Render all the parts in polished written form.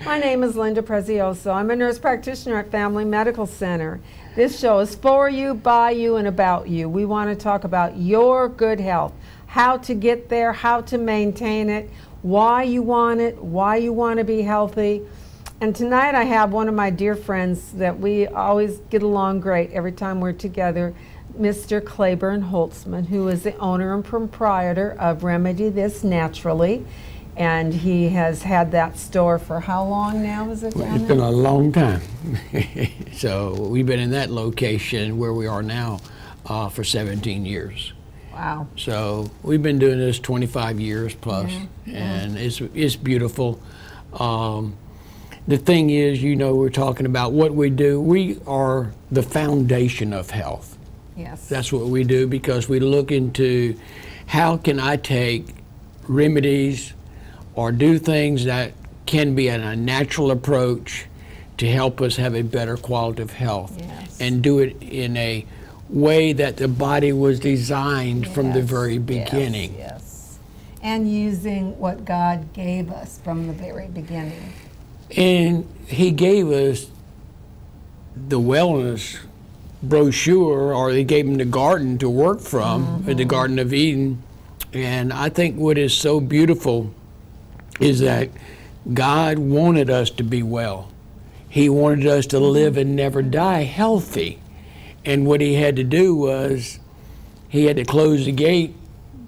My name is Linda Prezioso. I'm a nurse practitioner at Family Medical Center. This show is for you, by you, and about you. We want to talk about your good health, how to get there, how to maintain it, why you want it, why you want to be healthy. And tonight I have one of my dear friends that we always get along great every time we're together, Mr. Claiborne Holtzman, who is the owner and proprietor of Remedy This Naturally. And he has had that store for how long now? Is it? Well, it's been a long time. So we've been in that location where we are now for 17 years. Wow. So we've been doing this 25 years plus, and it's beautiful. The thing is, you know, we're talking about what we do. We are the foundation of health. Yes. That's what we do, because we look into how can I take remedies or do things that can be a natural approach to help us have a better quality of health, and do it in a way that the body was designed from the very beginning. Yes. And using what God gave us from the very beginning. And he gave us the wellness brochure, or he gave him the garden to work from, the Garden of Eden. And I think what is so beautiful is that God wanted us to be well. He wanted us to live and never die healthy. And what he had to do was he had to close the gate,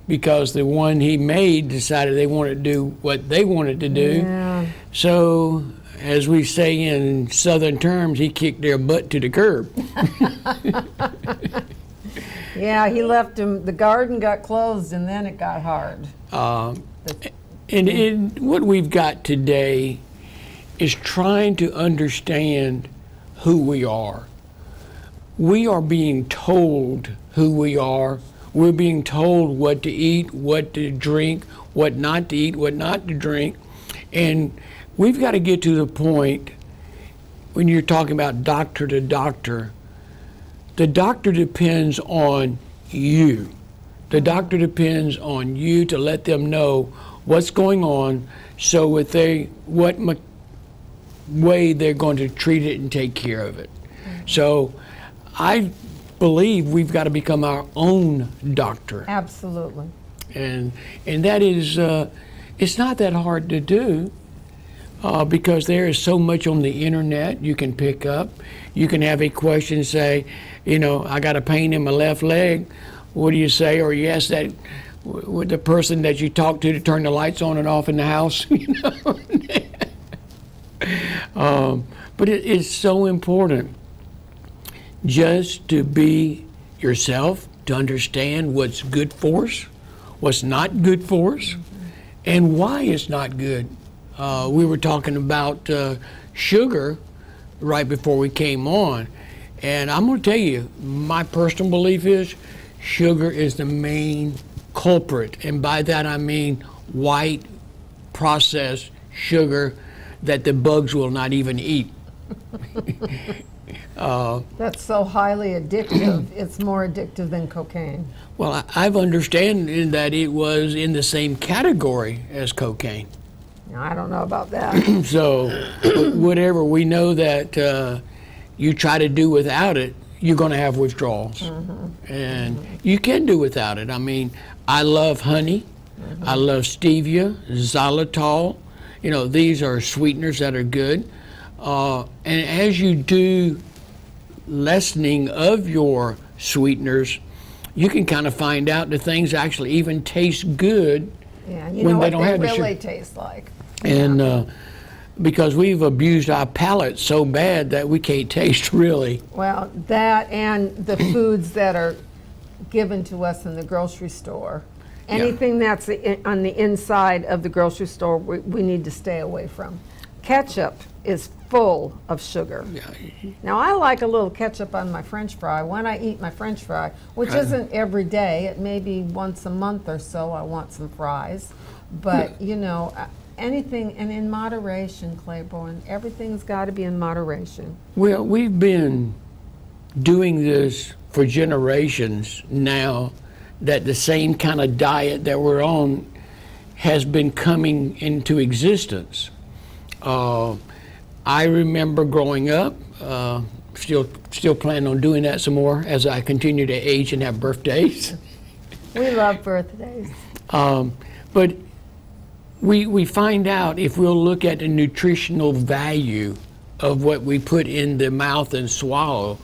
because the one he made decided they wanted to do what they wanted to do. Yeah. So, as we say in Southern terms, he kicked their butt to the curb. Yeah, he left him, the garden got closed and then it got hard. And what we've got today is trying to understand who we are. We are being told who we are. We're being told what to eat, what to drink, what not to eat, what not to drink. And we've got to get to the point, when you're talking about doctor to doctor, the doctor depends on you. The doctor depends on you to let them know what's going on, so what way they're going to treat it and take care of it. So I believe we've got to become our own doctor. Absolutely. And that is, it's not that hard to do, because there is so much on the internet you can pick up. You can have a question, say, you know, I got a pain in my left leg. What do you say? Or you ask that with the person that you talk to turn the lights on and off in the house, you know. But it is so important just to be yourself, to understand what's good for us, what's not good for us, and why it's not good. We were talking about sugar right before we came on, and I'm going to tell you, my personal belief is sugar is the main culprit, and by that I mean white processed sugar that the bugs will not even eat. That's so highly addictive. It's more addictive than cocaine. Well, I've understood that it was in the same category as cocaine. I don't know about that. So whatever, we know that you try to do without it, you're going to have withdrawals. And you can do without it. I mean, I love honey. I love stevia, xylitol. You know, these are sweeteners that are good. And as you do lessening of your sweeteners, you can kind of find out that things actually even taste good when they don't have the sugar. Really taste like. And because we've abused our palate so bad that we can't taste really. Well, that and the foods that are given to us in the grocery store. Anything that's on the inside of the grocery store, we need to stay away from. Ketchup is full of sugar. Now, I like a little ketchup on my French fry when I eat my French fry, which isn't every day. It may be once a month or so I want some fries. But, you know, anything, and in moderation, Claiborne, everything's got to be in moderation. Well, we've been doing this for generations now, that the same kind of diet that we're on has been coming into existence. I remember growing up, still planning on doing that some more as I continue to age and have birthdays. We love birthdays. But we find out if we'll look at the nutritional value of what we put in the mouth and swallow,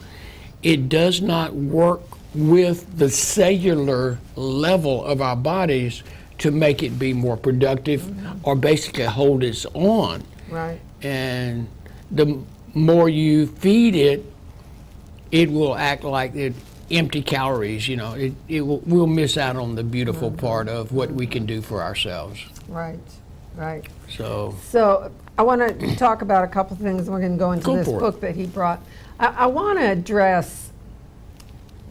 it does not work with the cellular level of our bodies to make it be more productive or basically hold its own. Right. And the more you feed it, it will act like empty calories. You know, we'll miss out on the beautiful part of what we can do for ourselves. Right. Right. So I want to talk about a couple things. We're going to go into this book that he brought. I want to address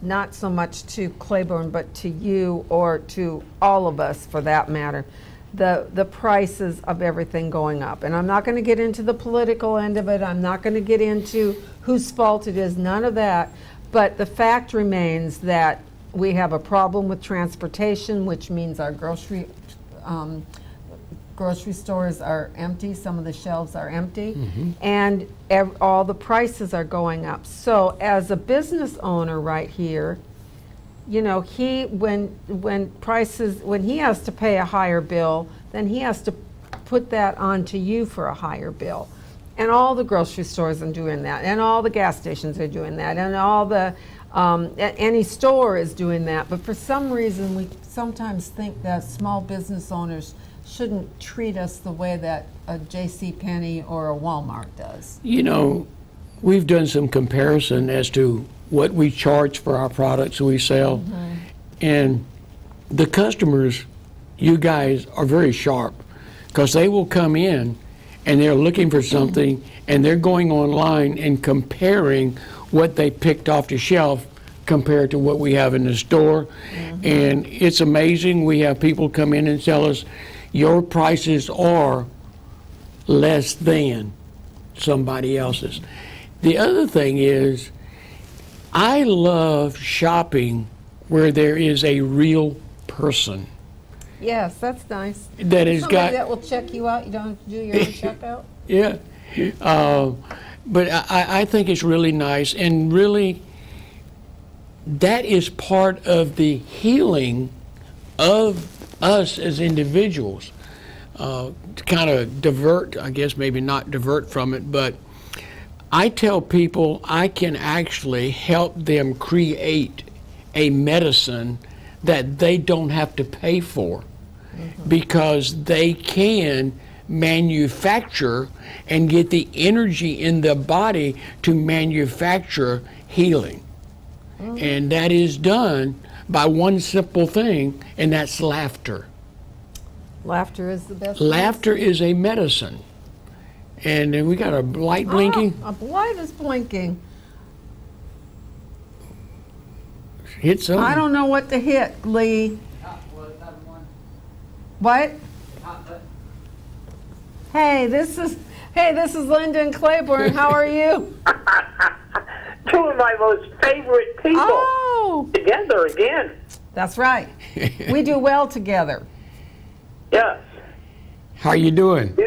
not so much to Claiborne, but to you or to all of us for that matter, the prices of everything going up. And I'm not going to get into the political end of it. I'm not going to get into whose fault it is, none of that. But the fact remains that we have a problem with transportation, which means our grocery stores are empty, some of the shelves are empty, and all the prices are going up. So as a business owner right here, you know, when he has to pay a higher bill, then he has to put that onto you for a higher bill. And all the grocery stores are doing that, and all the gas stations are doing that, and all the any store is doing that. But for some reason, we sometimes think that small business owners shouldn't treat us the way that a JCPenney or a Walmart does. You know, we've done some comparison as to what we charge for our products we sell. And the customers, you guys, are very sharp, because they will come in and they're looking for something and they're going online and comparing what they picked off the shelf compared to what we have in the store. And it's amazing. We have people come in and tell us, your prices are less than somebody else's. The other thing is, I love shopping where there is a real person. Yes, that's nice. That has Somebody got that will check you out. You don't have to do your own checkout. Yeah. But I think it's really nice, and really that is part of the healing of us as individuals. To kind of divert, I guess maybe not divert from it, but I tell people I can actually help them create a medicine that they don't have to pay for, because they can manufacture and get the energy in the body to manufacture healing. And that is done by one simple thing, and that's laughter. Laughter is the best. Laughter is a medicine. And then we got a light blinking. A light is blinking. Hit something. I don't know what to hit, Lee. What? Hey, this is Linda and Claiborne. How are you? Two of my most favorite people together again. That's right. We do well together. Yes. How you doing?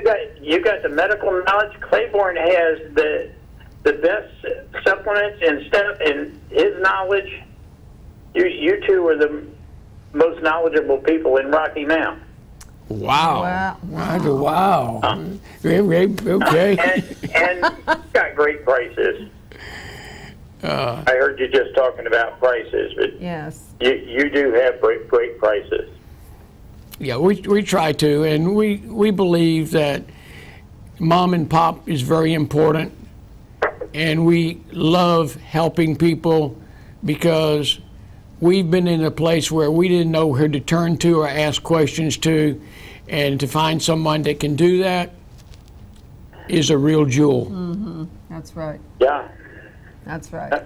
You got the medical knowledge. Claiborne has the best supplements and stuff, and his knowledge. You two are the most knowledgeable people in Rocky Mount. Wow. Wow. Okay. And got great prices. I heard you just talking about prices, but yes, you do have great prices. Yeah, we try to, and we believe that mom and pop is very important, and we love helping people because we've been in a place where we didn't know who to turn to or ask questions to, and to find someone that can do that is a real jewel. that's right. Yeah. That's right.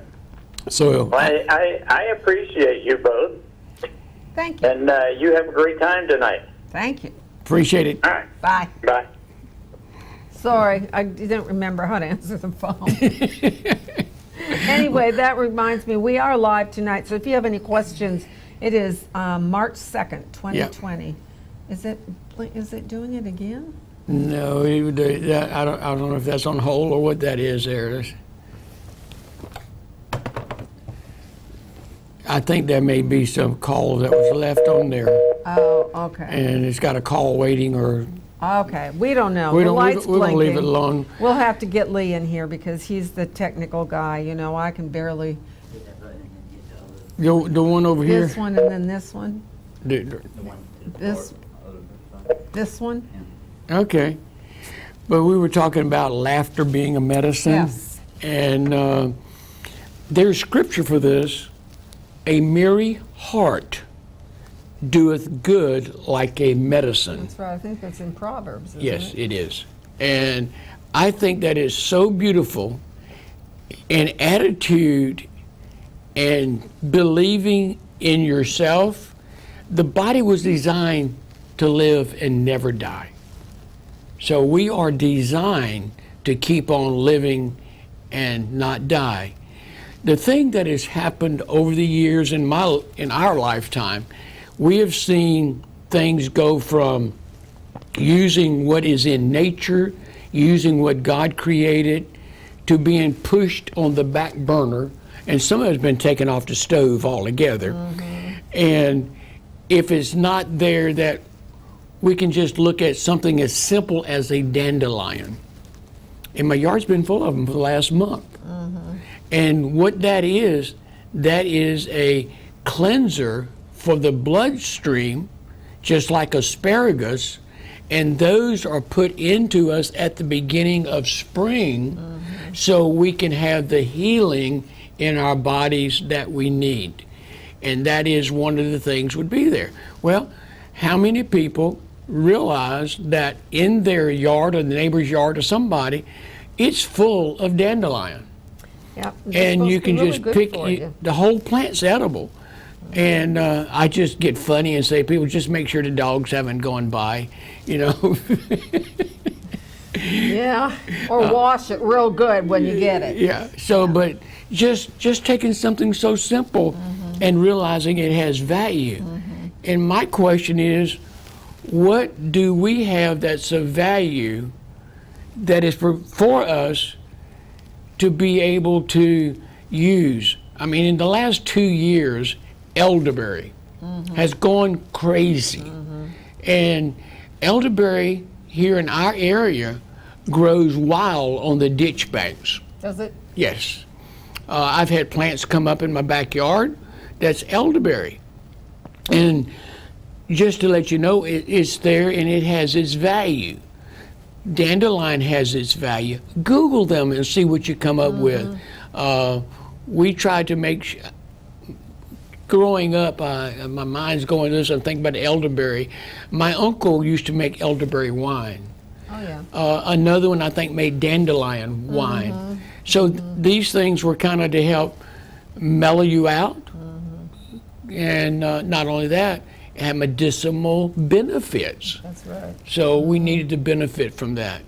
So I appreciate you both. Thank you. And you have a great time tonight. Thank you. appreciate it. All right. Bye. Bye. Sorry, I didn't remember how to answer the phone. Anyway, that reminds me, we are live tonight, so if you have any questions, it is March 2nd, 2020. Is it doing it again? No, I don't know if that's on hold or what that is there. I think there may be some call that was left on there, Oh, okay. and it's got a call waiting, or Okay, we don't know. we The don't light's we'll leave it blinking. alone. We'll have to get Lee in here because he's the technical guy. You know, I can barely. The one over here. This one and then this one. The- This one. Okay, but we were talking about laughter being a medicine. Yes. And there's scripture for this. A merry heart doeth good like a medicine. That's right. I think that's in Proverbs. Isn't Yes, it? it is. And I think that is so beautiful. And attitude and believing in yourself. The body was designed to live and never die. So we are designed to keep on living and not die. The thing that has happened over the years in our lifetime, we have seen things go from using what is in nature, using what God created, to being pushed on the back burner, and some of it's been taken off the stove altogether. And if it's not there, that we can just look at something as simple as a dandelion. And my yard's been full of them for the last month. And what that is a cleanser for the bloodstream, just like asparagus, and those are put into us at the beginning of spring so we can have the healing in our bodies that we need. And that is one of the things would be there. Well, how many people realize that in their yard or the neighbor's yard or somebody, it's full of dandelion? Yep. It's And supposed you to be can really just good pick for you. the whole plant's edible. And I just get funny and say, people, just make sure the dogs haven't gone by, you know. Yeah. Or wash it real good when you get it. Yeah. So, but just taking something so simple and realizing it has value. And my question is, what do we have that's of value that is for us to be able to use? I mean, in the last 2 years, elderberry has gone crazy. And elderberry here in our area grows wild on the ditch banks. Does it? Yes. I've had plants come up in my backyard that's elderberry. And just to let you know, it's there and it has its value. Dandelion has its value. Google them and see what you come up with. We tried to make growing up, my mind's going to this, I'm thinking about elderberry. My uncle used to make elderberry wine. Oh, yeah. Another one I think made dandelion wine. So these things were kind of to help mellow you out. And not only that, it had medicinal benefits. That's right. So we needed to benefit from that.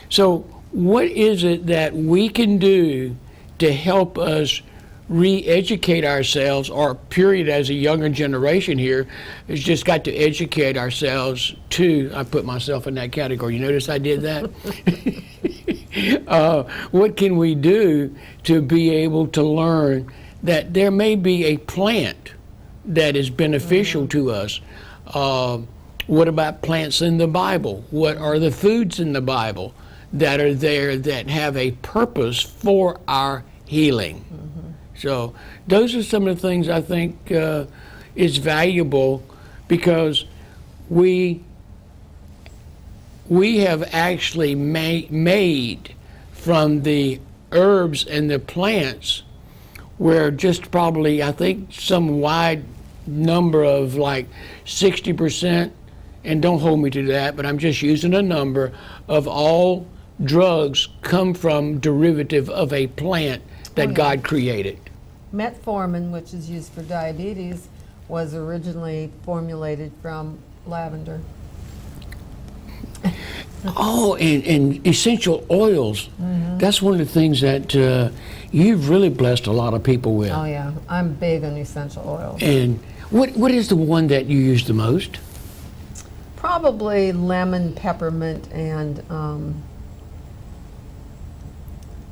So what is it that we can do to help us re-educate ourselves, or period, as a younger generation here has just got to educate ourselves to, I put myself in that category. You notice I did that? What can we do to be able to learn that there may be a plant that is beneficial to us? What about plants in the Bible? What are the foods in the Bible that are there that have a purpose for our healing? So those are some of the things I think is valuable, because we have actually made from the herbs and the plants, where just probably, I think, some wide number of like 60%, and don't hold me to that, but I'm just using a number, of all drugs come from derivative of a plant that God created. Metformin, which is used for diabetes, was originally formulated from lavender. Oh, and essential oils. That's one of the things that you've really blessed a lot of people with. Oh, yeah. I'm big on essential oils. And what is the one that you use the most? Probably lemon, peppermint, and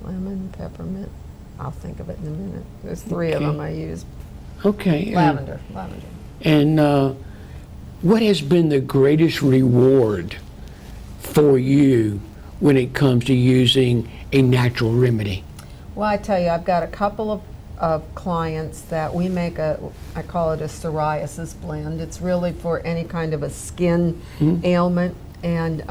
lemon, peppermint. I'll think of it in a minute. There's 3 of Okay. them I use. Okay. Lavender. And what has been the greatest reward for you when it comes to using a natural remedy? Well, I tell you, I've got a couple of clients that we make I call it a psoriasis blend. It's really for any kind of a skin ailment. And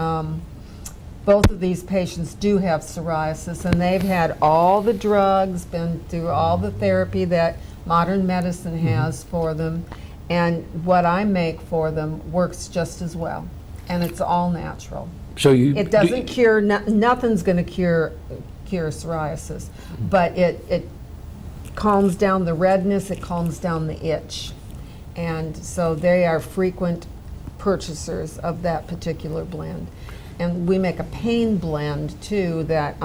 both of these patients do have psoriasis, and they've had all the drugs, been through all the therapy that modern medicine has for them. And what I make for them works just as well. And it's all natural. So It doesn't cure, nothing's going to cure psoriasis, but it calms down the redness, it calms down the itch. And so they are frequent purchasers of that particular blend. And we make a pain blend too that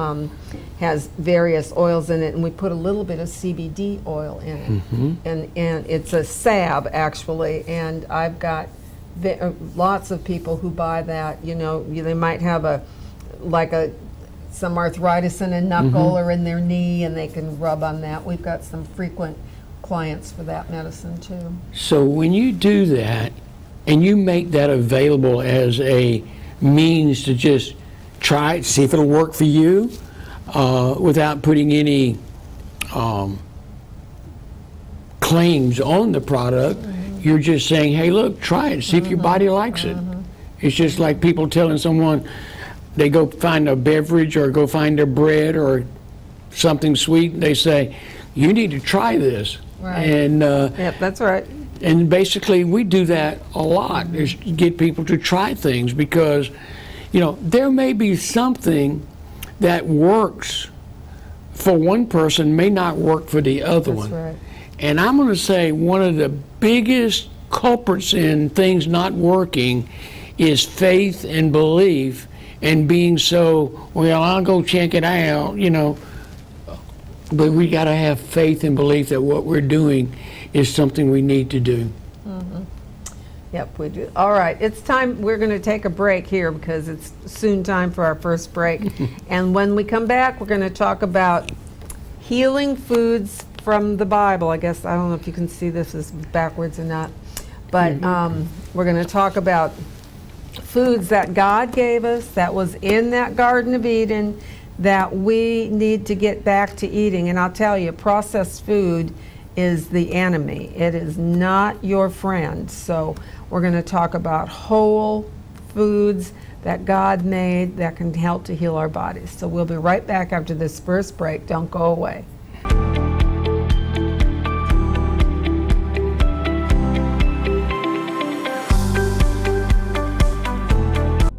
has various oils in it, and we put a little bit of CBD oil in it. And it's a salve actually, and I've got lots of people who buy that. You know, they might have some arthritis in a knuckle or in their knee, and they can rub on that. We've got some frequent clients for that medicine too. So when you do that, and you make that available as a means to just try it, see if it'll work for you, without putting any claims on the product, you're just saying, hey, look, try it, see if your body likes it. It's just like people telling someone they go find a beverage or go find a bread or something sweet, and they say, you need to try this. Right. And Yep, that's right. and basically we do that a lot, is get people to try things, because there may be something that works for one person may not work for the other That's one. right. And I'm going to say one of the biggest culprits in things not working is faith and belief, and being so, well, I'll go check it out, but we got to have faith and belief that what we're doing is something we need to do. Yep, we do. All right, it's time. We're going to take a break here because it's soon time for our first break. And when we come back, we're going to talk about healing foods from the Bible. I guess, I don't know if you can see this is backwards or not, but we're going to talk about foods that God gave us, that was in that Garden of Eden, that we need to get back to eating. And I'll tell you, processed food is the enemy. It is not your friend. So we're going to talk about whole foods that God made that can help to heal our bodies. So we'll be right back after this first break. Don't go away.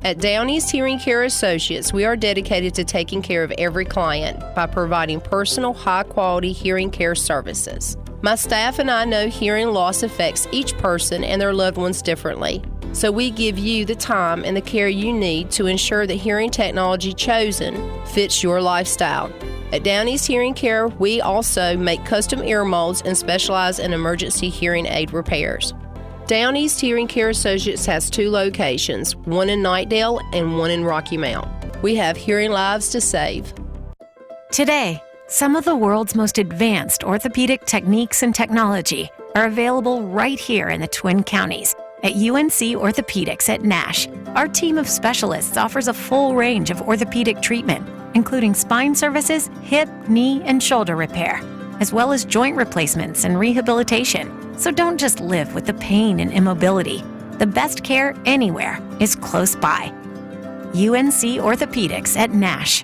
At Down East Hearing Care Associates, we are dedicated to taking care of every client by providing personal, high-quality hearing care services. My staff and I know hearing loss affects each person and their loved ones differently, so we give you the time and the care you need to ensure the hearing technology chosen fits your lifestyle. At Down East Hearing Care, we also make custom ear molds and specialize in emergency hearing aid repairs. Down East Hearing Care Associates has 2 locations, one in Knightdale and one in Rocky Mount. We have hearing lives to save. Today, some of the world's most advanced orthopedic techniques and technology are available right here in the Twin Counties. At UNC Orthopedics at Nash, our team of specialists offers a full range of orthopedic treatment, including spine services, hip, knee, and shoulder repair, as well as joint replacements and rehabilitation. So don't just live with the pain and immobility. The best care anywhere is close by. UNC Orthopedics at Nash.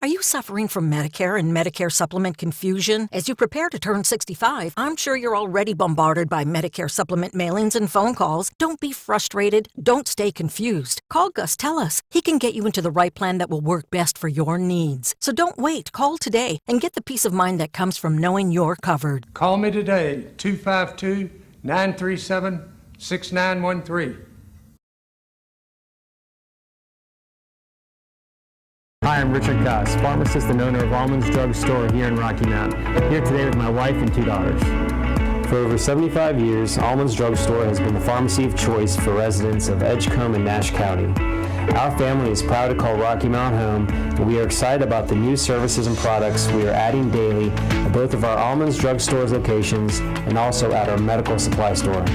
Are you suffering from Medicare and Medicare supplement confusion? As you prepare to turn 65, I'm sure you're already bombarded by Medicare supplement mailings and phone calls. Don't be frustrated. Don't stay confused. Call Gus Tellis. He can get you into the right plan that will work best for your needs. So don't wait. Call today and get the peace of mind that comes from knowing you're covered. Call me today, 252-937-6913. Hi, I'm Richard Goss, pharmacist and owner of Almonds Drug Store here in Rocky Mount. Here today with my wife and 2 daughters. For over 75 years, Allman's Drug Store has been the pharmacy of choice for residents of Edgecombe and Nash County. Our family is proud to call Rocky Mount home, and we are excited about the new services and products we are adding daily at both of our Allman's Drug Store's locations and also at our medical supply store.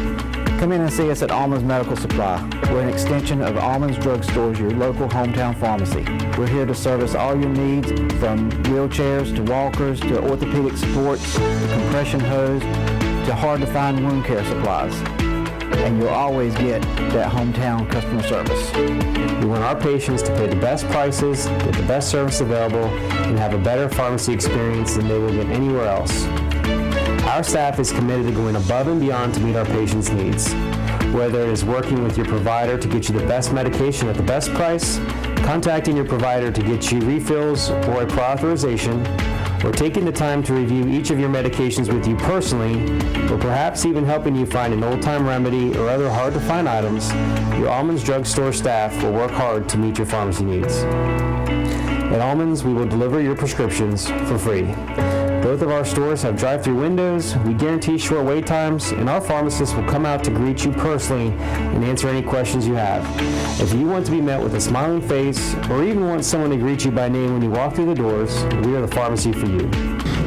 Come in and see us at Allman's Medical Supply. We're an extension of Allman's Drug Stores, your local hometown pharmacy. We're here to service all your needs, from wheelchairs to walkers to orthopedic supports to compression hose to hard-to-find wound care supplies. And you'll always get that hometown customer service. We want our patients to pay the best prices, get the best service available, and have a better pharmacy experience than they will get anywhere else. Our staff is committed to going above and beyond to meet our patients' needs. Whether it is working with your provider to get you the best medication at the best price, contacting your provider to get you refills or a prior authorization, or taking the time to review each of your medications with you personally, or perhaps even helping you find an old-time remedy or other hard-to-find items, your Allman's Drug Store staff will work hard to meet your pharmacy needs. At Allman's, we will deliver your prescriptions for free. Both of our stores have drive-through windows, we guarantee short wait times, and our pharmacists will come out to greet you personally and answer any questions you have. If you want to be met with a smiling face, or even want someone to greet you by name when you walk through the doors, we are the pharmacy for you.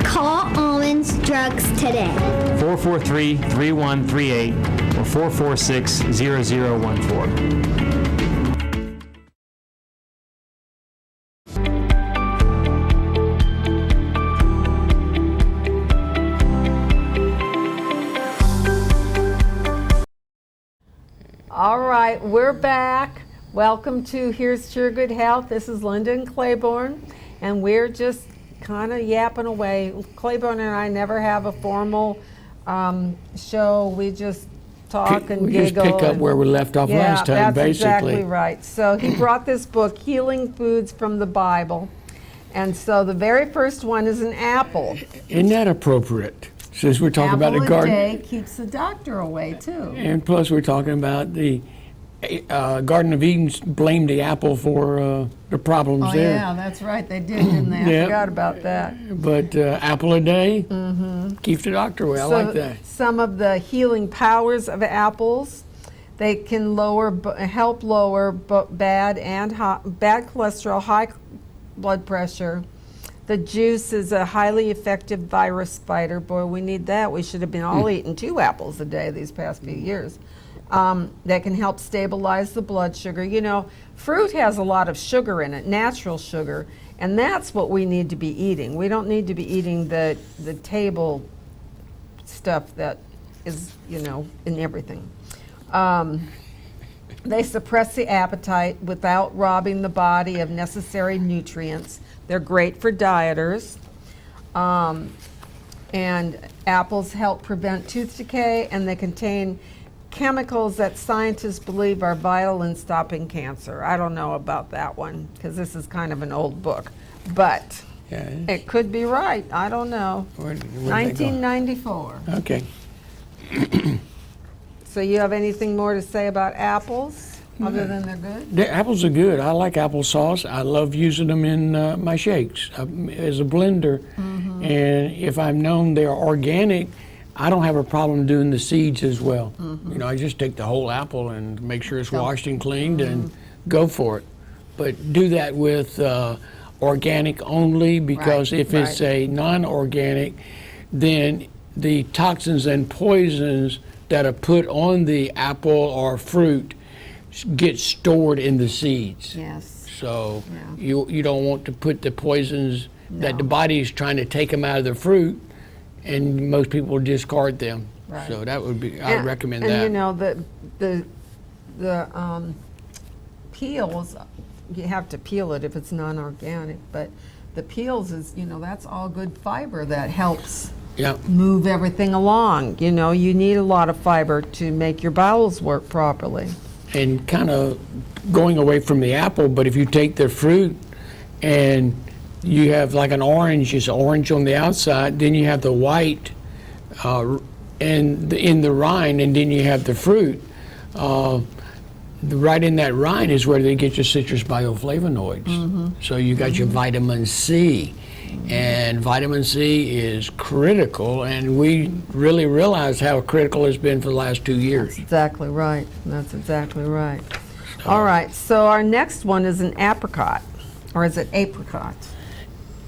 Call Allman's Drugs today. 443-3138 or 446-0014. All right, we're back. Welcome to Here's to Your Good Health. This is Linda and Claiborne, and we're just kind of yapping away. Claiborne and I never have a formal show. We just talk and we giggle. just pick up where we left off last time, that's basically. Exactly right. So he brought this book, Healing Foods from the Bible. And so the very first one is an apple. Isn't that appropriate? Since we're talking about the garden. Apple a day keeps the doctor away, too. And plus we're talking about the Garden of Eden blamed the apple for the problems there. Yeah, that's right. They did, didn't they? I Yep. forgot about that. But apple a day keeps the doctor away. I like that. Some of the healing powers of apples, they can help lower bad cholesterol, high blood pressure. The juice is a highly effective virus fighter. Boy, we need that. We should have been all eating 2 apples a day these past few years. That can help stabilize the blood sugar. You know, fruit has a lot of sugar in it, natural sugar, and that's what we need to be eating. We don't need to be eating the table stuff that is, you know, in everything. They suppress the appetite without robbing the body of necessary nutrients. They're great for dieters. And apples help prevent tooth decay, and they contain chemicals that scientists believe are vital in stopping cancer. I don't know about that one, because this is kind of an old book. But it could be right. I don't know. Where 1994. Okay. So you have anything more to say about apples? Other than they're good? The apples are good. I like applesauce. I love using them in my shakes as a blender. And if I'm known they're organic, I don't have a problem doing the seeds as well. You know, I just take the whole apple and make sure it's washed and cleaned and go for it. But do that with organic only, because if it's a non-organic, then the toxins and poisons that are put on the apple or fruit get stored in the seeds. Yes. So you don't want to put the poisons that the body is trying to take them out of the fruit, and most people discard them. Right. So that would be, I recommend that. And you know, the peels, you have to peel it if it's non-organic, but the peels is, you know, that's all good fiber that helps move everything along. You know, you need a lot of fiber to make your bowels work properly. And kind of going away from the apple, but if you take the fruit and you have like an orange, it's orange on the outside, then you have the white and in the rind, and then you have the fruit. Right in that rind is where they get your citrus bioflavonoids. So you got your vitamin C. And vitamin C is critical, and we really realize how critical it's been for the last 2 years. That's exactly right. That's exactly right. All right, so our next one is an apricot, or is it apricot?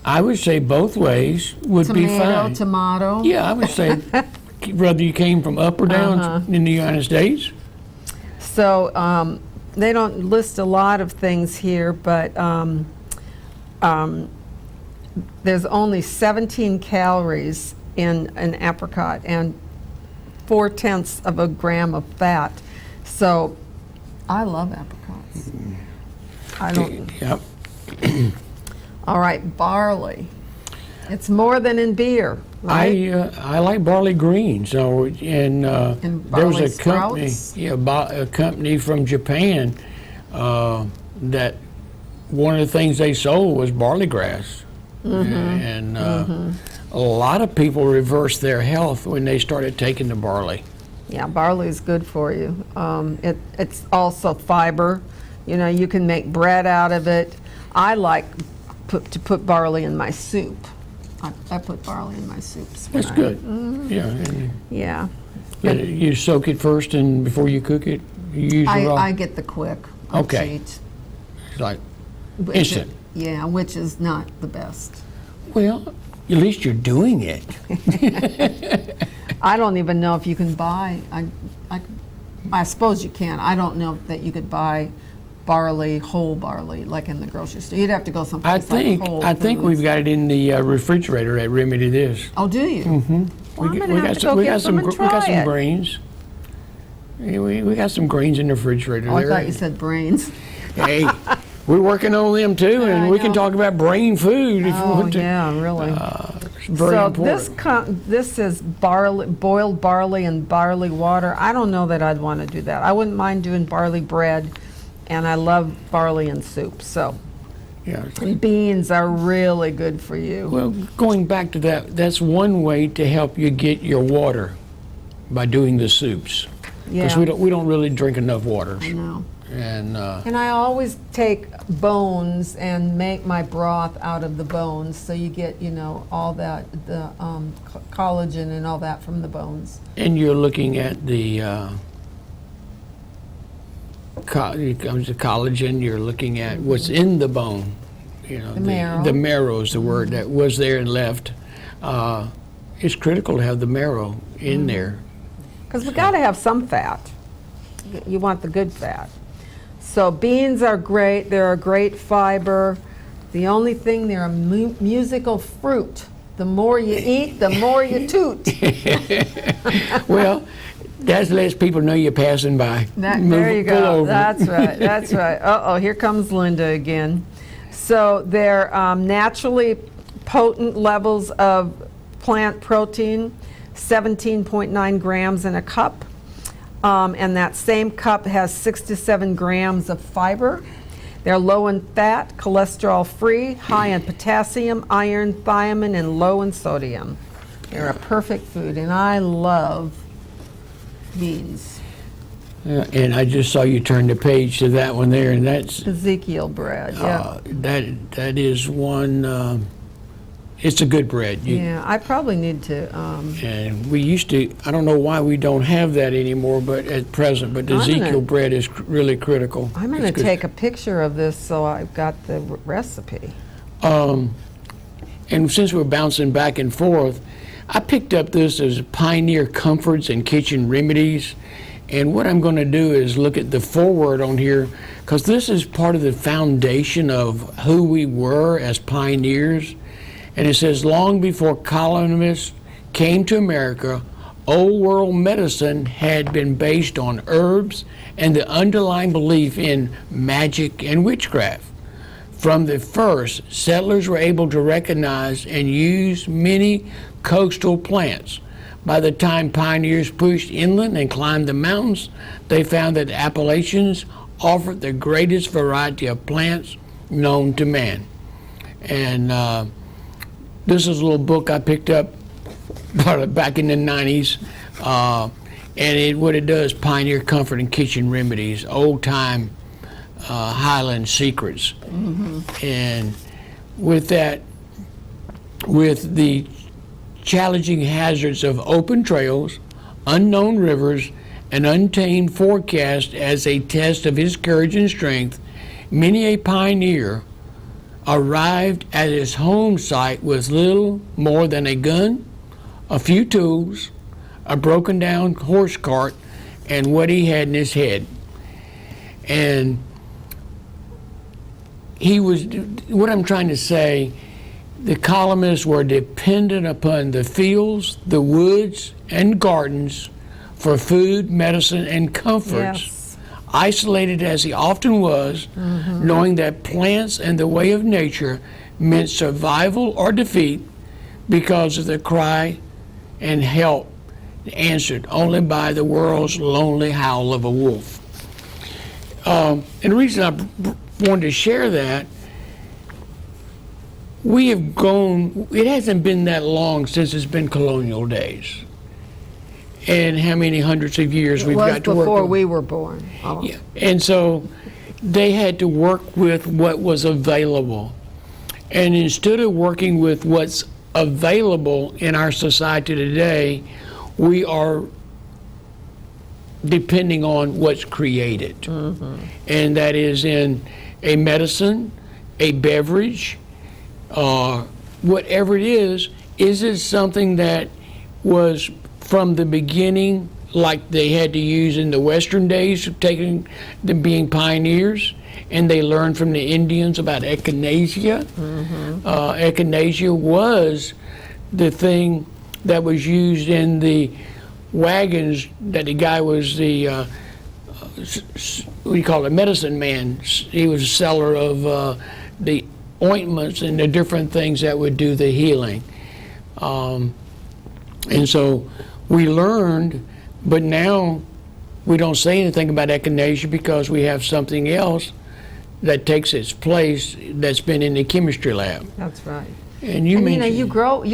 I would say both ways would be fine. Tomato. Yeah, I would say whether you came from up or down in the United States. So they don't list a lot of things here, but there's only 17 calories in an apricot and 0.4 of a gram of fat. So I love apricots. I don't. Yep. All right, barley. It's more than in beer, right? I like barley green. So and there was barley a company, sprouts? a company from Japan that one of the things they sold was barley grass, and a lot of people reversed their health when they started taking the barley. Yeah, barley is good for you. It's also fiber. You know, you can make bread out of it. I like to put barley in my soup. I put barley in my soups. That's good. Yeah. And Yeah. you soak it first, and before you cook it, you use it raw. I get the quick. Okay. Cheat. It's like Which instant. Yeah, which is not the best. Well, at least you're doing it. I don't even know if you can buy. I suppose you can. I don't know that you could buy barley, whole barley, like in the grocery store. You'd have to go someplace like Whole I think we've Foods. got it in the refrigerator at Remedy This. Oh, do you? Mm-hmm. Well, I'm gonna have to go get some and we got try some it. grains. Yeah, we got some grains in the refrigerator Oh, I there. thought you said brains. Hey, we're working on them too, Yeah, and I we can know. talk about brain food if you Oh, want to. yeah, really. It's very So important. this is boiled barley and barley water. I don't know that I'd want to do that. I wouldn't mind doing barley bread, and I love barley in soup. So, Yeah. and beans are really good for you. Well, going back to that, that's one way to help you get your water by doing the soups. Because Yeah. we don't really drink enough water. I know. And And I always take bones and make my broth out of the bones, so you get, you know, all that, the collagen and all that from the bones. and you're looking at the it comes to collagen. You're looking at what's in the bone. You know, The marrow. The marrow is the word that was there and left. It's critical to have the marrow in there. Because we got to have some fat. You want the good fat. So beans are great. They're a great fiber. The only thing, they're a musical fruit. The more you eat, the more you toot. Well, that lets people know you're passing by. There you Pull go. over. That's right. That's right. Uh-oh, here comes Linda again. So they're naturally potent levels of plant protein, 17.9 grams in a cup. And that same cup has 6 to 7 grams of fiber. They're low in fat, cholesterol free, high in potassium, iron, thiamine, and low in sodium. They're a perfect food, and I love beans. And I just saw you turn the page to that one there, and that's Ezekiel bread, yeah. that is one. It's a good bread. Yeah, I probably need to. And we used to. I don't know why we don't have that anymore, but at present. But the Ezekiel bread is really critical. I'm going to take a picture of this so I've got the recipe. And since we're bouncing back and forth, I picked up this as Pioneer Comforts and Kitchen Remedies. And what I'm going to do is look at the foreword on here, because this is part of the foundation of who we were as pioneers. And it says, long before colonists came to America, old world medicine had been based on herbs and the underlying belief in magic and witchcraft. From the first, settlers were able to recognize and use many coastal plants. By the time pioneers pushed inland and climbed the mountains, they found that the Appalachians offered the greatest variety of plants known to man. And this is a little book I picked up back in the 90s. And what it does, Pioneer Comfort and Kitchen Remedies, old-time Highland secrets. And with that, with the challenging hazards of open trails, unknown rivers, and untamed forecast as a test of his courage and strength, many a pioneer arrived at his home site with little more than a gun, a few tools, a broken down horse cart, and what he had in his head. And what I'm trying to say, the colonists were dependent upon the fields, the woods, and gardens for food, medicine, and comforts. Yes. Isolated as he often was, knowing that plants and the way of nature meant survival or defeat because of the cry and help answered only by the world's lonely howl of a wolf. And the reason I wanted to share that, we have gone, it hasn't been that long since it's been colonial days. And how many hundreds of years we've got to work. Before we were born. Oh. Yeah. And so they had to work with what was available. And instead of working with what's available in our society today, we are depending on what's created. And that is in a medicine, a beverage, whatever it is it something that was from the beginning, like they had to use in the Western days of taking them being pioneers, and they learned from the Indians about echinacea. Echinacea was the thing that was used in the wagons that the guy was the what do you call it, medicine man. He was a seller of the ointments and the different things that would do the healing. And so we learned, but now we don't say anything about echinacea because we have something else that takes its place that's been in the chemistry lab. That's right. And you mentioned you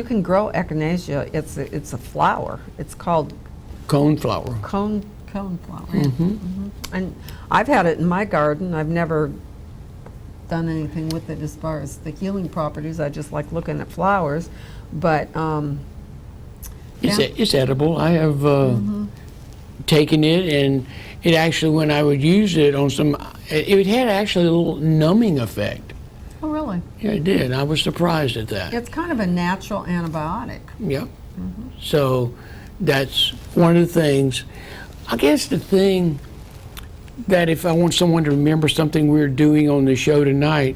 can grow echinacea. It's a flower. It's called coneflower. Coneflower. And I've had it in my garden. I've never done anything with it as far as the healing properties. I just like looking at flowers, but it's edible. I have taken it, and it actually, when I would use it on some, it had actually a little numbing effect. Oh, really? Yeah, it did. I was surprised at that. It's kind of a natural antibiotic. Yep. So that's one of the things. I guess the thing that if I want someone to remember something we're doing on the show tonight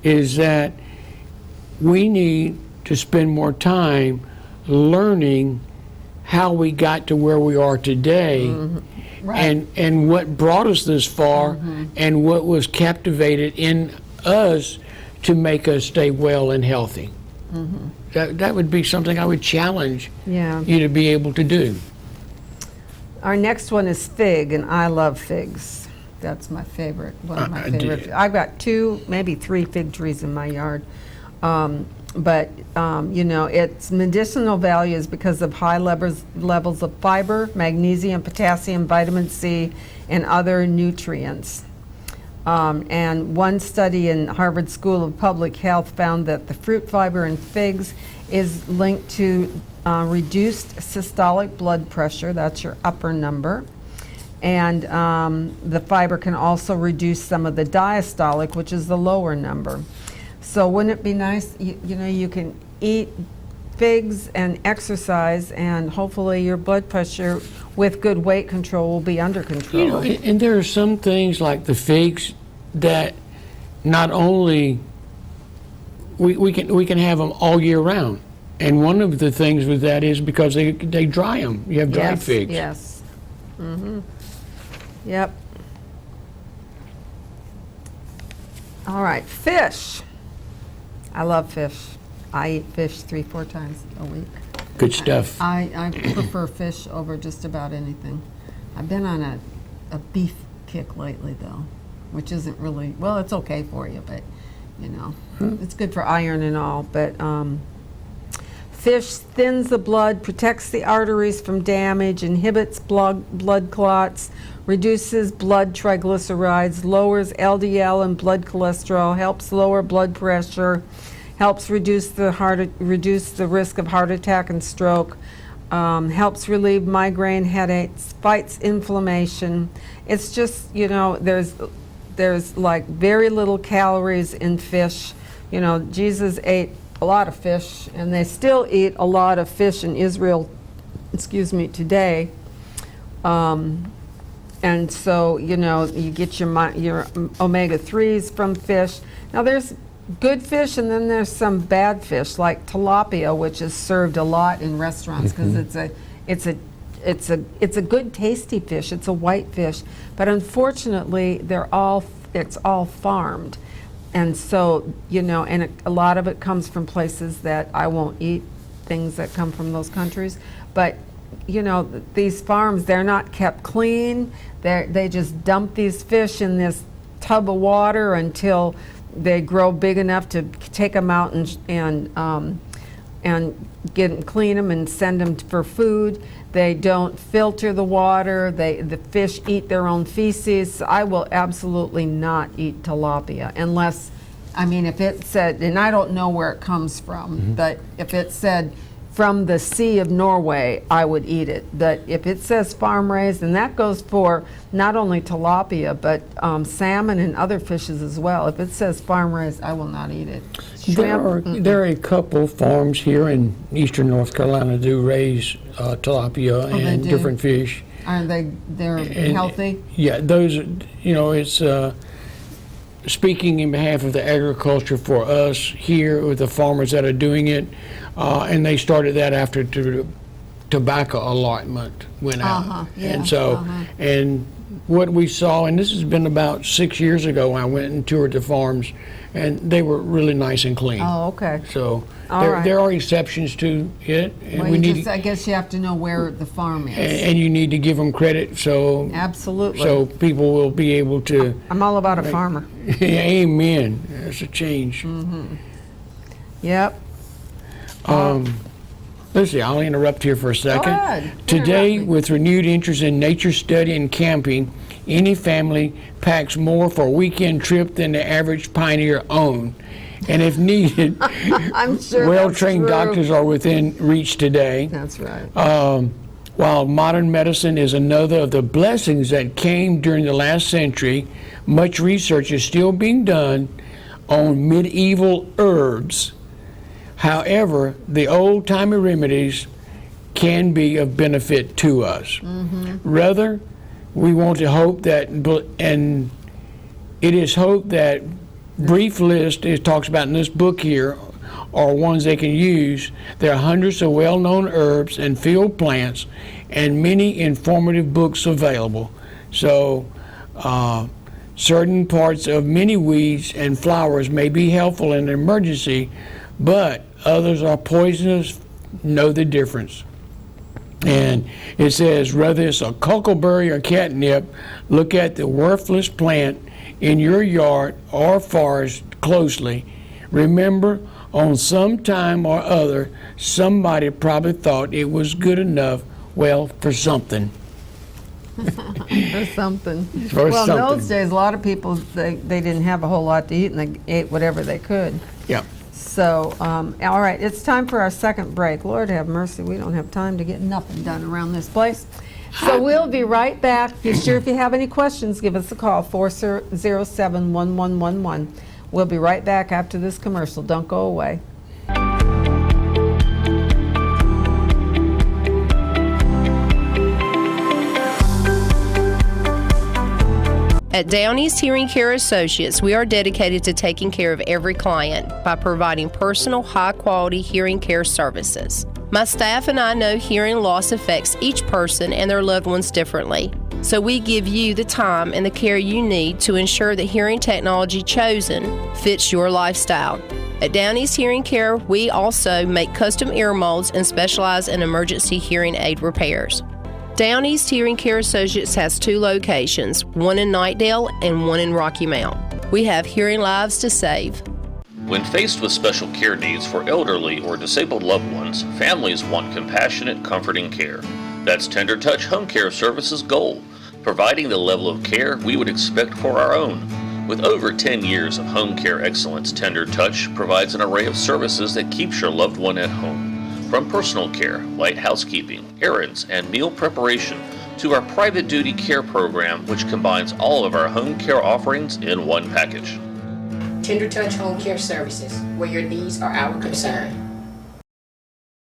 is that we need to spend more time learning how we got to where we are today, Right. and what brought us this far, and what was captivated in us to make us stay well and healthy. That would be something I would challenge you to be able to do. Our next one is fig, and I love figs. That's my favorite, one of my favorite. I've got 2, maybe 3 fig trees in my yard. But its medicinal value is because of high levels of fiber, magnesium, potassium, vitamin C, and other nutrients. And one study in Harvard School of Public Health found that the fruit fiber in figs is linked to reduced systolic blood pressure, that's your upper number. And the fiber can also reduce some of the diastolic, which is the lower number. So wouldn't it be nice, you can eat figs and exercise, and hopefully your blood pressure with good weight control will be under control. And there are some things like the figs that not only we can have them all year round, and one of the things with that is because they dry them. You have dried figs. Yes. Yep. All right, fish. I love fish. I eat fish 3-4 times a week. Good stuff. I prefer fish over just about anything. I've been on a beef kick lately, though, which isn't really, well, it's okay for you, but, it's good for iron and all. But fish thins the blood, protects the arteries from damage, inhibits blood clots, reduces blood triglycerides, lowers LDL and blood cholesterol, helps lower blood pressure, helps reduce the risk of heart attack and stroke, helps relieve migraine headaches, fights inflammation. It's just, there's like very little calories in fish. Jesus ate a lot of fish, and they still eat a lot of fish in Israel, today. And so, you get your omega-3s from fish. Now, there's good fish, and then there's some bad fish, like tilapia, which is served a lot in restaurants because it's a good, tasty fish. It's a white fish, but unfortunately, it's all farmed, and so and a lot of it comes from places that I won't eat, things that come from those countries, but. These farms, they're not kept clean. They just dump these fish in this tub of water until they grow big enough to take them out and clean them and send them for food. They don't filter the water. The fish eat their own feces. I will absolutely not eat tilapia unless, if it said, and I don't know where it comes from, but if it said from the Sea of Norway, I would eat it. But if it says farm raised, and that goes for not only tilapia, but salmon and other fishes as well. If it says farm raised, I will not eat it. Shrimp, there are a couple farms here in eastern North Carolina that do raise tilapia and different fish. Are they're healthy? Yeah, those, it's speaking in behalf of the agriculture for us here with the farmers that are doing it, and they started that after tobacco allotment went out. And so, and what we saw, and this has been about 6 years ago when I went and toured the farms, and they were really nice and clean. Oh, okay. So there are exceptions to it, and I guess you have to know where the farm is. And you need to give them credit, so absolutely. So people will be able to. I'm all about a farmer. Amen. That's a change. Yep. Let's see, I'll interrupt here for a second. Go ahead. Today, with renewed interest in nature study and camping, any family packs more for a weekend trip than the average pioneer owned. And if needed, I'm sure well-trained doctors are within reach today. That's right. While modern medicine is another of the blessings that came during the last century, much research is still being done on medieval herbs. However, the old-timey remedies can be of benefit to us. Rather, we want to hope that, and it is hoped that brief list it talks about in this book here are ones they can use. There are hundreds of well-known herbs and field plants and many informative books available. So certain parts of many weeds and flowers may be helpful in an emergency, but others are poisonous. Know the difference. And it says, whether it's a cockleberry or catnip, look at the worthless plant in your yard or forest closely. Remember, on some time or other, somebody probably thought it was good enough, for something. For something. For something. In those days, a lot of people, they didn't have a whole lot to eat, and they ate whatever they could. Yeah. So, all right, it's time for our second break. Lord have mercy, we don't have time to get nothing done around this place. So we'll be right back. Be sure if you have any questions, give us a call, 407-1111. We'll be right back after this commercial. Don't go away. At Down East Hearing Care Associates, we are dedicated to taking care of every client by providing personal, high-quality hearing care services. My staff and I know hearing loss affects each person and their loved ones differently. So we give you the time and the care you need to ensure the hearing technology chosen fits your lifestyle. At Down East Hearing Care, we also make custom ear molds and specialize in emergency hearing aid repairs. Down East Hearing Care Associates has 2 locations, one in Knightdale and one in Rocky Mount. We have hearing lives to save. When faced with special care needs for elderly or disabled loved ones, families want compassionate, comforting care. That's Tender Touch Home Care Services' goal, providing the level of care we would expect for our own. With over 10 years of home care excellence, Tender Touch provides an array of services that keeps your loved one at home. From personal care, light housekeeping, errands, and meal preparation, to our private duty care program, which combines all of our home care offerings in one package. Tender Touch Home Care Services, where your needs are our concern.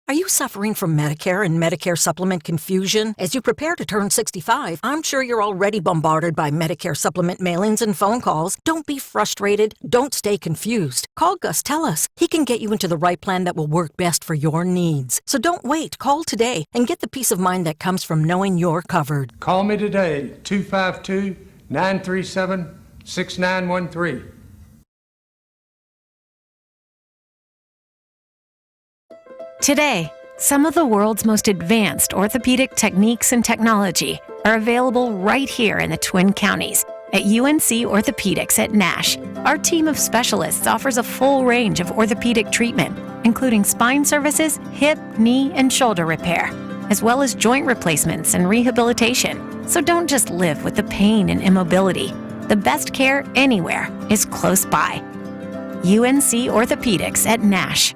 Are you suffering from Medicare and Medicare supplement confusion? As you prepare to turn 65, I'm sure you're already bombarded by Medicare supplement mailings and phone calls. Don't be frustrated. Don't stay confused. Call Gus Tellis. He can get you into the right plan that will work best for your needs. So don't wait. Call today and get the peace of mind that comes from knowing you're covered. Call me today, 252-937-6913. Today, some of the world's most advanced orthopedic techniques and technology are available right here in the Twin Counties at UNC Orthopedics at Nash. Our team of specialists offers a full range of orthopedic treatment, including spine services, hip, knee, and shoulder repair, as well as joint replacements and rehabilitation. So don't just live with the pain and immobility. The best care anywhere is close by. UNC Orthopedics at Nash.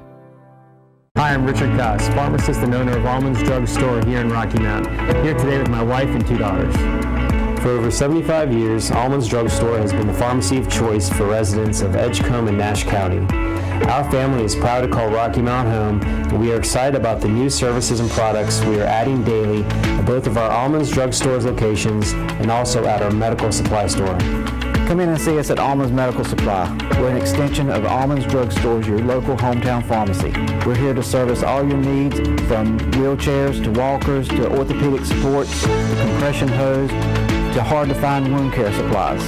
Hi, I'm Richard Cuss, pharmacist and owner of Almonds Drug Store here in Rocky Mount. Here today with my wife and 2 daughters. For over 75 years, Almonds Drug Store has been the pharmacy of choice for residents of Edgecombe and Nash County. Our family is proud to call Rocky Mount home, and we are excited about the new services and products we are adding daily at both of our Almonds Drug Store's locations and also at our medical supply store. Come in and see us at Almonds Medical Supply. We're an extension of Almonds Drug Stores, your local hometown pharmacy. We're here to service all your needs, from wheelchairs to walkers to orthopedic supports to compression hose to hard-to-find wound care supplies.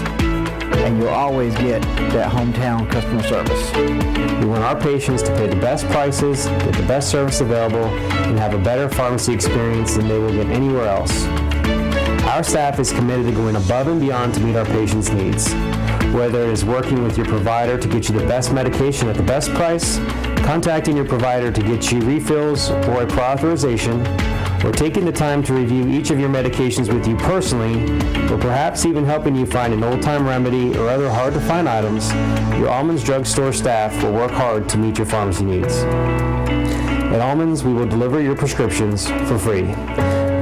And you'll always get that hometown customer service. We want our patients to pay the best prices, get the best service available, and have a better pharmacy experience than they will get anywhere else. Our staff is committed to going above and beyond to meet our patients' needs. Whether it is working with your provider to get you the best medication at the best price, contacting your provider to get you refills or a prior authorization, or taking the time to review each of your medications with you personally, or perhaps even helping you find an old-time remedy or other hard-to-find items, your Almonds Drug Store staff will work hard to meet your pharmacy needs. At Almonds, we will deliver your prescriptions for free.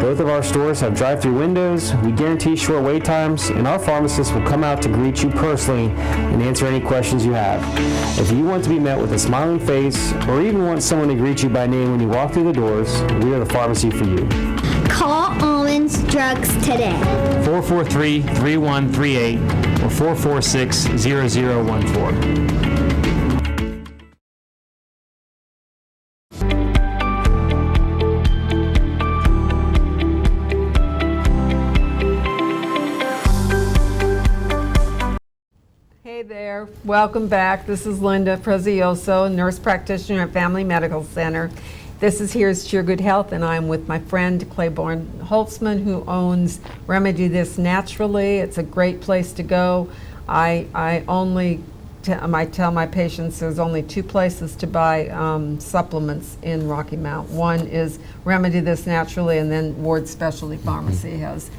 Both of our stores have drive-through windows, we guarantee short wait times, and our pharmacists will come out to greet you personally and answer any questions you have. If you want to be met with a smiling face, or even want someone to greet you by name when you walk through the doors, we are the pharmacy for you. Call Almonds Drugs today. 443-3138 or 446-0014. Hey there, welcome back. This is Linda Prezioso, nurse practitioner at Family Medical Center. This is Here's to Your Good Health, and I'm with my friend Claiborne Holtzman, who owns Remedy This Naturally. It's a great place to go. I tell my patients there's only 2 places to buy supplements in Rocky Mount. One is Remedy This Naturally, and then Ward Specialty Pharmacy has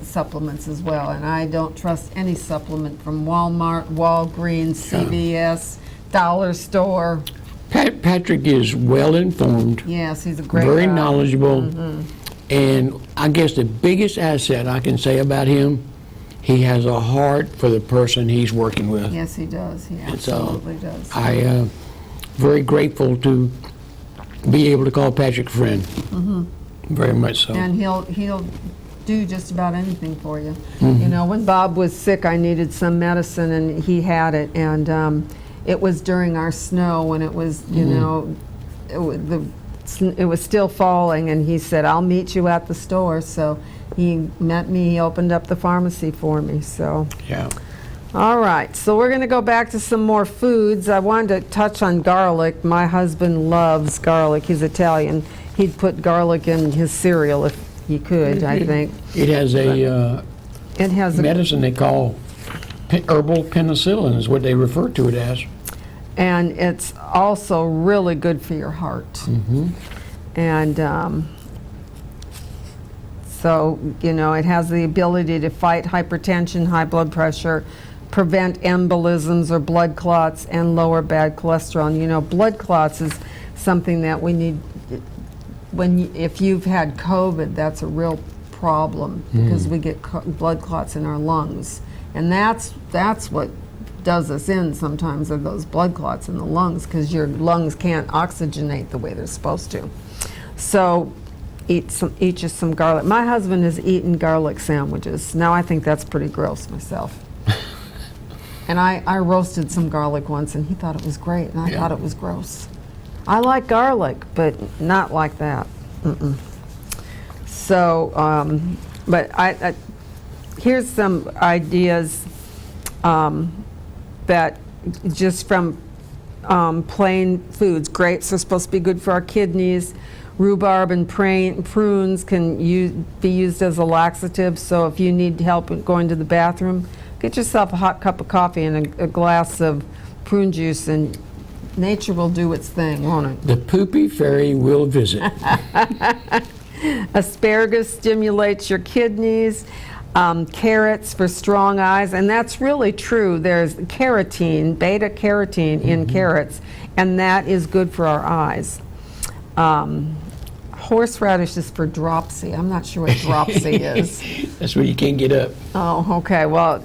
supplements as well. And I don't trust any supplement from Walmart, Walgreens, CVS, Dollar Store. Patrick is well informed. Yes, he's a great very guy. knowledgeable. Mm-hmm. And I guess the biggest asset I can say about him, he has a heart for the person he's working with. Yes, he does. He absolutely does. I very grateful to be able to call Patrick a friend. Mm-hmm. Very much so. And he'll do just about anything for you. Mm-hmm. You know, when Bob was sick, I needed some medicine, and he had it. And it was during our snow when it was, you know, it was still falling, and he said, "I'll meet you at the store." So he met me. He opened up the pharmacy for me. So yeah. All right, so we're going to go back to some more foods. I wanted to touch on garlic. My husband loves garlic. He's Italian. He'd put garlic in his cereal if he could, I think. It has a medicine they call herbal penicillin is what they refer to it as. And it's also really good for your heart. Mm-hmm. And so, you know, it has the ability to fight hypertension, high blood pressure, prevent embolisms or blood clots and lower bad cholesterol. And, you know, blood clots is something that we need. If you've had COVID, that's a real problem because we get blood clots in our lungs, and that's what does us in sometimes, are those blood clots in the lungs, because your lungs can't oxygenate the way they're supposed to. So eat just some garlic. My husband has eaten garlic sandwiches. Now I think that's pretty gross myself. And I roasted some garlic once, and he thought it was great, and I thought it was gross. I like garlic, but not like that. So, but here's some ideas that just from plain foods. Grapes are supposed to be good for our kidneys. Rhubarb and prunes can be used as a laxative, so if you need help going to the bathroom, get yourself a hot cup of coffee and a glass of prune juice, and nature will do its thing, won't it? The poopy fairy will visit. Asparagus stimulates your kidneys. Carrots for strong eyes, and that's really true. There's carotene, beta carotene in carrots, and that is good for our eyes. Horseradish is for dropsy. I'm not sure what dropsy is. That's where you can't get up. Oh, okay. Well,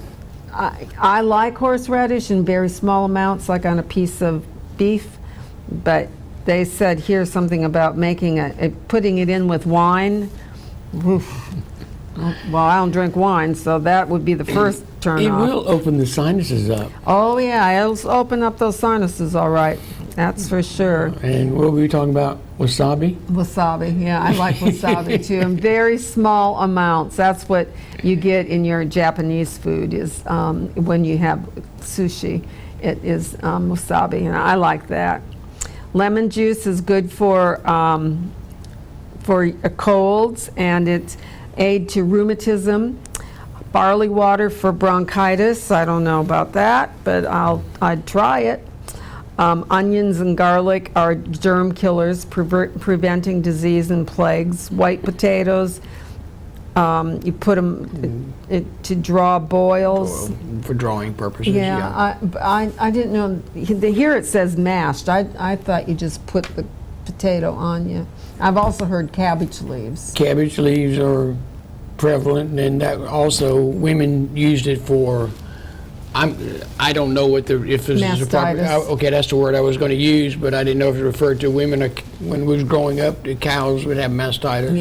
I like horseradish in very small amounts, like on a piece of beef, but they said here's something about making putting it in with wine. Oof. Well, I don't drink wine, so that would be the first turn It off. will open the sinuses up. Oh yeah, it'll open up those sinuses, all right. That's for sure. And what were we talking about? Wasabi? Wasabi, yeah, I like wasabi too. In very small amounts. That's what you get in your Japanese food is when you have sushi. It is wasabi, and I like that. Lemon juice is good for colds, and it's aid to rheumatism. Barley water for bronchitis. I don't know about that, but I'd try it. Onions and garlic are germ killers, preventing disease and plagues. White potatoes, you put them to draw boils. For drawing purposes, yeah. I didn't know. Here it says mashed. I thought you just put the potato on you. I've also heard cabbage leaves. Cabbage leaves are prevalent, and that also women used it for. I don't know what if this is a proper. Okay, that's the word I was going to use, but I didn't know if it referred to women. When we was growing up, the cows would have mastitis.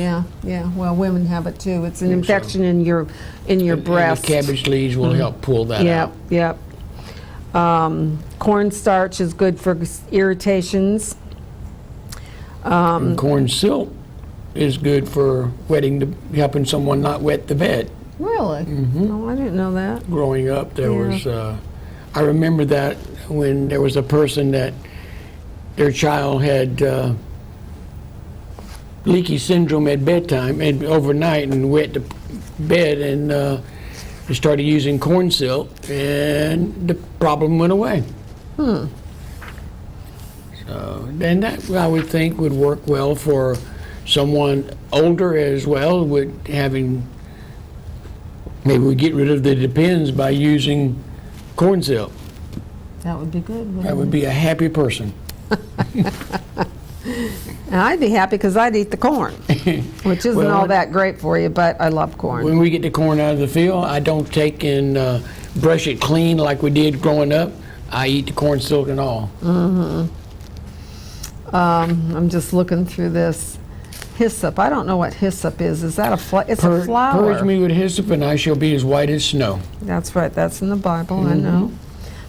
Yeah. Well, women have it too. It's an infection in your breast. And the cabbage leaves will help pull that out. Yep. Cornstarch is good for irritations. And corn silk is good for helping someone not wet the bed. Really? Oh, I didn't know that. Growing up, there was, I remember that when there was a person that their child had leaky syndrome at bedtime and overnight and wet the bed, and they started using corn silk, and the problem went away. So, and that I would think would work well for someone older as well, with having. Maybe we get rid of the depends by using corn silk. That would be good. That would be a happy person. And I'd be happy because I'd eat the corn, which isn't all that great for you, but I love corn. When we get the corn out of the field, I don't take and brush it clean like we did growing up. I eat the corn silk and all. I'm just looking through this. Hyssop. I don't know what hyssop is. Is that a it's a flower? Purge me with hyssop, and I shall be as white as snow. That's right. That's in the Bible. I know.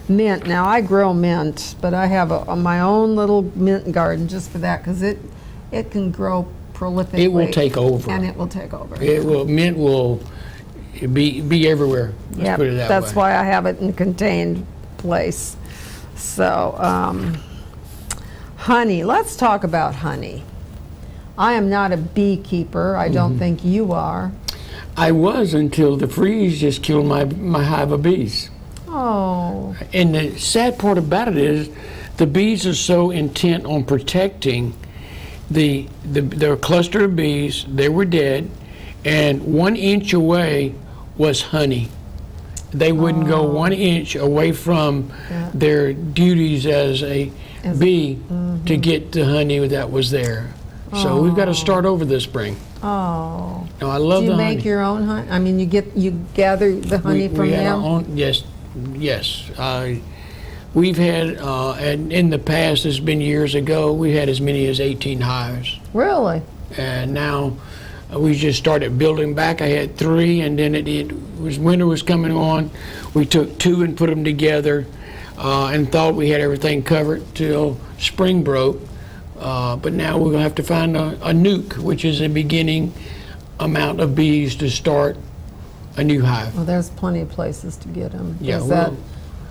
Mint. Now I grow mint, but I have my own little mint garden just for that, because it can grow prolifically. It will take over. And it will take over. It will. Mint will be everywhere. Let's put it that way. That's why I have it in a contained place. So, honey. Let's talk about honey. I am not a beekeeper. I don't think you are. I was until the freeze just killed my hive of bees. Oh. And the sad part about it is the bees are so intent on protecting their cluster of bees. They were dead, and 1 inch away was honey. they wouldn't go 1 inch away from their duties as a bee to get the honey that was there. So we've got to start over this spring. Oh. No, I love Do you the make honey. your own honey? I mean, you gather the honey from we had them? our own, yes. We've had, and in the past, it's been years ago, we had as many as 18 hives. Really? And now we just started building back. I had 3, and then it was winter was coming on. We took 2 and put them together, and thought we had everything covered till spring broke. But now we're gonna have to find a nuke, which is a beginning amount of bees to start a new hive. Well, there's plenty of places to get them. Yeah, Is well,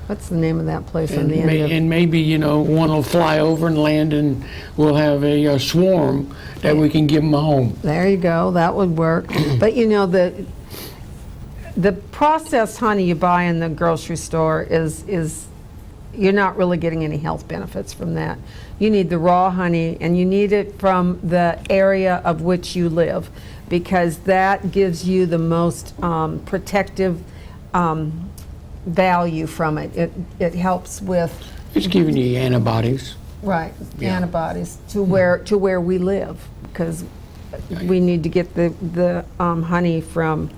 what's the name of that place on and, the end of and maybe one will fly over and land, and we'll have a swarm that we can give them a home. There you go. That would work. But the processed honey you buy in the grocery store is you're not really getting any health benefits from that. You need the raw honey, and you need it from the area of which you live, because that gives you the most protective value from it. It helps with It's giving you antibodies. right Yeah. antibodies to where we live, because we need to get the honey from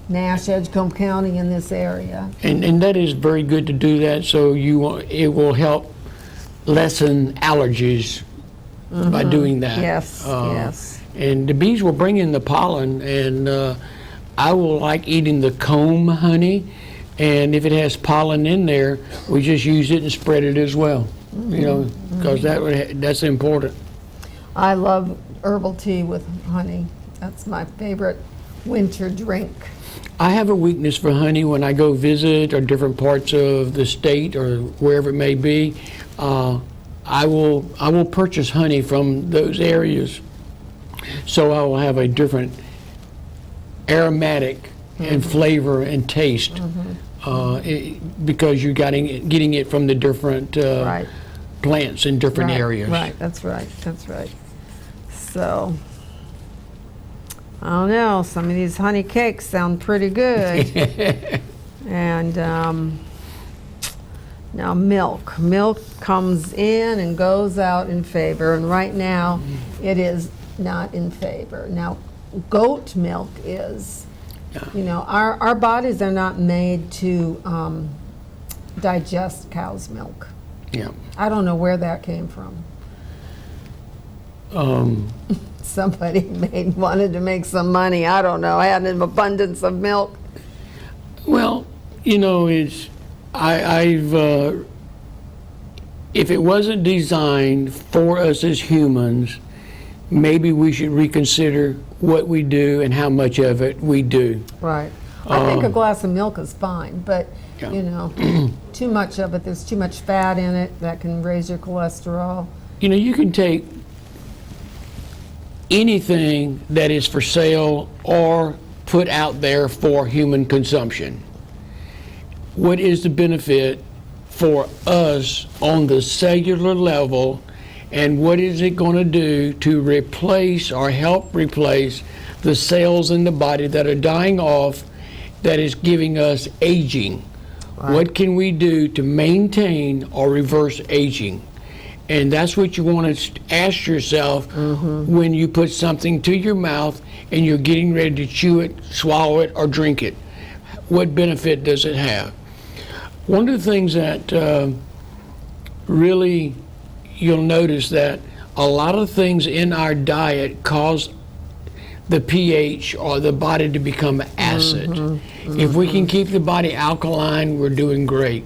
Nash, Edgecombe County in this area. And that is very good to do that, so it will help lessen allergies by doing that. Yes, yes. And the bees will bring in the pollen, and I will like eating the comb honey, and if it has pollen in there, we just use it and spread it as well, because that's important. I love herbal tea with honey. That's my favorite winter drink. I have a weakness for honey when I go visit or different parts of the state or wherever it may be. I will purchase honey from those areas, so I will have a different aromatic and flavor and taste because you're getting it from the different plants in different areas. Right, that's right. So, I don't know, some of these honey cakes sound pretty good. And now milk. Milk comes in and goes out in favor, and right now it is not in favor. Now, goat milk is, our bodies are not made to digest cow's milk. Yeah. I don't know where that came from. Somebody wanted to make some money. I don't know. I had an abundance of milk. Well, I've if it wasn't designed for us as humans, maybe we should reconsider what we do and how much of it we do. Right. I think a glass of milk is fine, but too much of it, there's too much fat in it that can raise your cholesterol. You can take anything that is for sale or put out there for human consumption. What is the benefit for us on the cellular level, and what is it going to do to replace or help replace the cells in the body that are dying off, that is giving us aging? Right. What can we do to maintain or reverse aging? And that's what you want to ask yourself when you put something to your mouth and you're getting ready to chew it, swallow it, or drink it. What benefit does it have? One of the things that really you'll notice that a lot of things in our diet cause the pH or the body to become acid. If we can keep the body alkaline, we're doing great.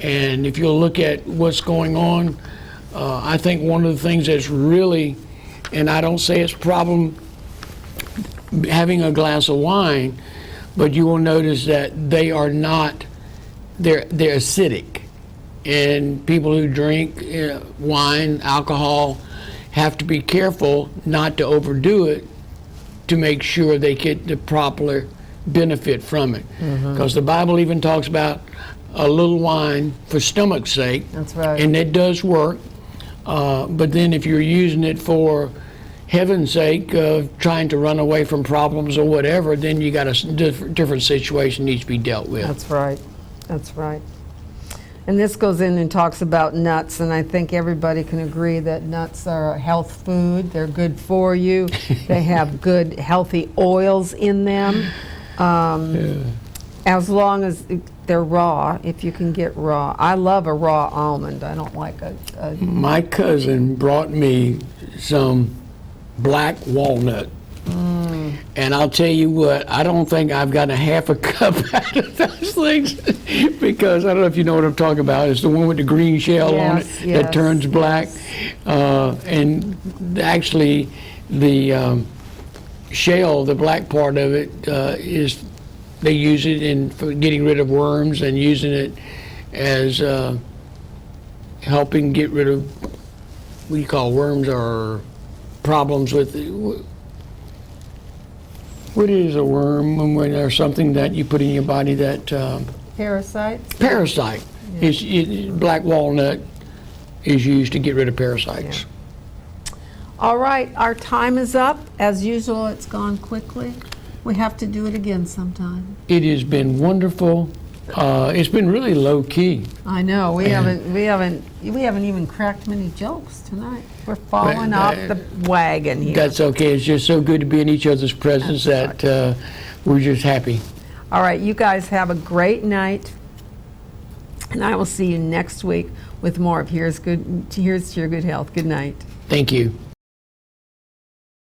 And if you'll look at what's going on, I think one of the things that's really, and I don't say it's a problem having a glass of wine, but you will notice that they are not, they're acidic. And people who drink wine, alcohol, have to be careful not to overdo it to make sure they get the proper benefit from it. Because the Bible even talks about a little wine for stomach's sake. That's right. And it does work. But then if you're using it for, heaven's sake, trying to run away from problems or whatever, then you got a different situation needs to be dealt with. That's right. That's right. And this goes in and talks about nuts, and I think everybody can agree that nuts are a health food. They're good for you. They have good, healthy oils in them. As long as they're raw, if you can get raw. I love a raw almond. I don't like a My cousin brought me some black walnut. And I'll tell you what, I don't think I've got a half a cup out of those things because I don't know if you know what I'm talking about. It's the one with the green shell on it that turns black. And actually, the shell, the black part of it, is they use it for getting rid of worms and using it as helping get rid of what you call worms or problems with. What is a worm when there's something that you put in your body that... parasites? Parasite. Yeah. Black walnut is used to get rid of parasites. Yeah. All right, our time is up. As usual, it's gone quickly. We have to do it again sometime. It has been wonderful. It's been really low key. I know. We haven't even cracked many jokes tonight. We're falling off the wagon here. That's okay. It's just so good to be in each other's presence that we're just happy. All right, you guys have a great night, and I will see you next week with more of Here's to Your Good Health. Good night. Thank you.